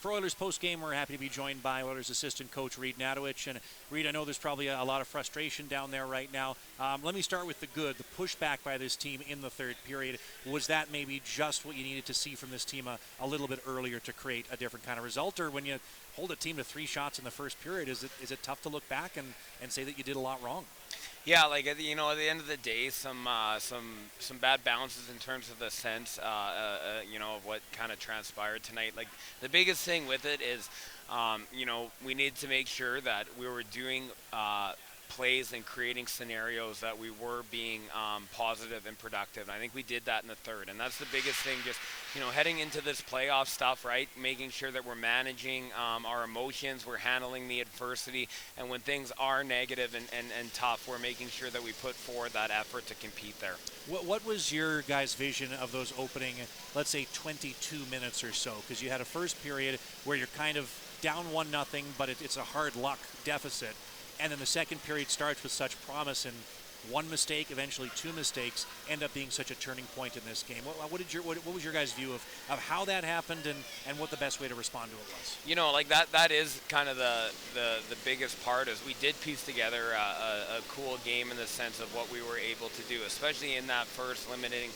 For Oilers postgame, we're happy to be joined by Oilers assistant coach Reed Nadowich. And Reed, I know there's probably a lot of frustration down there right now. Let me start with the good. The pushback by this team in the third period, was that maybe just what you needed to see from this team a little bit earlier to create a different kind of result? Or when you hold a team to 3 shots in the first period, is it tough to look back and say that you did a lot wrong? Yeah, like at the end of the day, some bad bounces in terms of the sense, of what kind of transpired tonight. Like the biggest thing with it is, we need to make sure that we were doing plays and creating scenarios that we were being positive and productive. And I think we did that in the third, and that's the biggest thing. Just heading into this playoff stuff, right? Making sure that we're managing our emotions, we're handling the adversity, and when things are negative and tough, we're making sure that we put forward that effort to compete there. What was your guys' vision of those opening, let's say, 22 minutes or so? Because you had a first period where you're kind of down 1-0, but it's a hard luck deficit. And then the second period starts with such promise, and one mistake, eventually 2 mistakes, end up being such a turning point in this game. What was your guys' view of how that happened and what the best way to respond to it was? Like that is kind of the biggest part, is we did piece together a cool game in the sense of what we were able to do, especially in that first, limiting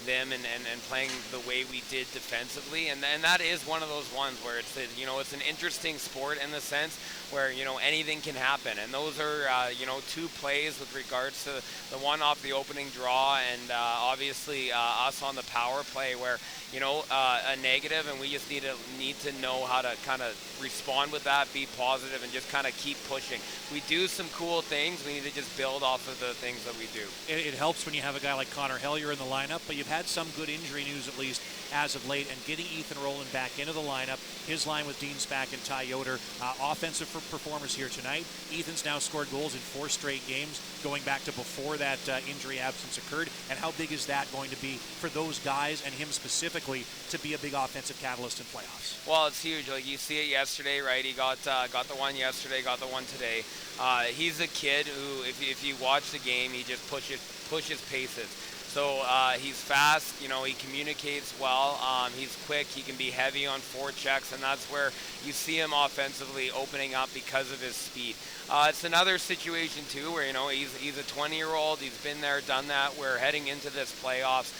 them and playing the way we did defensively, and that is one of those ones where it's an interesting sport in the sense where anything can happen, and those are 2 plays with regards to the one off the opening draw and obviously us on the power play where a negative, and we just need to know how to kind of respond with that, be positive, and just kind of keep pushing. We do some cool things. We need to just build off of the things that we do. It helps when you have a guy like Connor Hellier in the lineup, but you've had some good injury news at least as of late, and getting Ethan Rowland back into the lineup, his line with Dean Spack and Ty Yoder, offensive performers here tonight. Ethan's now scored goals in 4 straight games, going back to before that injury absence occurred. And how big is that going to be for those guys and him specifically to be a big offensive catalyst in playoffs? Well, it's huge. Like you see it yesterday, right? He got the one yesterday, got the one today. He's a kid who, if you watch the game, he just pushes paces. So he's fast, he communicates well, he's quick, he can be heavy on forechecks, and that's where you see him offensively opening up because of his speed. It's another situation too where he's a 20-year-old, he's been there, done that. We're heading into this playoffs.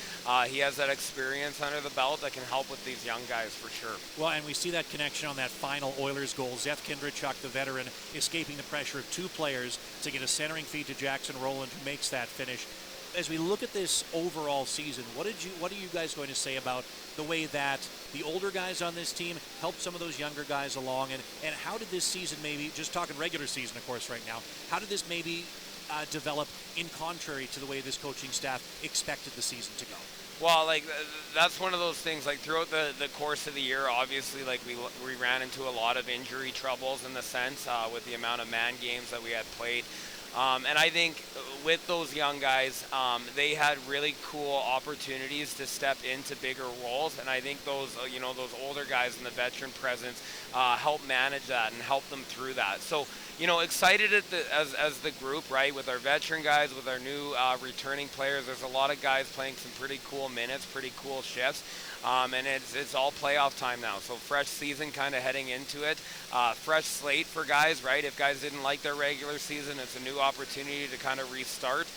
He has that experience under the belt that can help with these young guys for sure. Well, and we see that connection on that final Oilers goal. Zef Kindrachuk, the veteran, escaping the pressure of 2 players to get a centering feed to Jackson Rowland, who makes that finish. As we look at this overall season, what are you guys going to say about the way that the older guys on this team helped some of those younger guys along, and how did this season, maybe just talking regular season of course right now, how did this maybe develop in contrary to the way this coaching staff expected the season to go? Well, that's one of those things, like throughout the course of the year, obviously, like we ran into a lot of injury troubles in the sense with the amount of man games that we had played. And I think with those young guys, they had really cool opportunities to step into bigger roles, and I think those older guys and the veteran presence help manage that and help them through that. So excited as the group, right, with our veteran guys, with our new returning players. There's a lot of guys playing some pretty cool minutes, pretty cool shifts. And it's all playoff time now, so fresh season kind of heading into it. Fresh slate for guys, right? If guys didn't like their regular season, it's a new opportunity to kind of restart.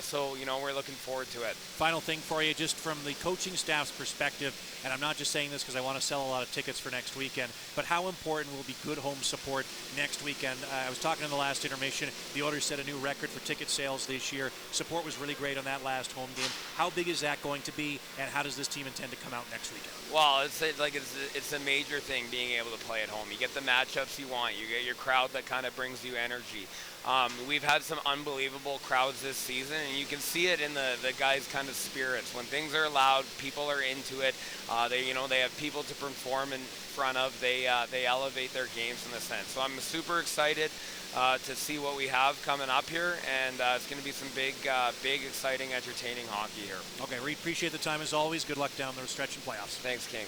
So we're looking forward to it. Final thing for you, just from the coaching staff's perspective, and I'm not just saying this because I want to sell a lot of tickets for next weekend, but how important will be good home support next weekend? I was talking in the last intermission, the Oilers set a new record for ticket sales this year. Support was really great on that last home game. How big is that going to be, and how does this team intend to come out next weekend? Well, it's a major thing being able to play at home. You get the matchups you want. You get your crowd that kind of brings you energy. We've had some unbelievable crowds this season, and you can see it in the guys' kind of spirits. When things are loud, people are into it. They have people to perform in front of. They elevate their games in a sense. So I'm super excited to see what we have coming up here, and it's going to be some big, exciting, entertaining hockey here. Okay, we appreciate the time as always. Good luck down the stretch in playoffs. Thanks, King.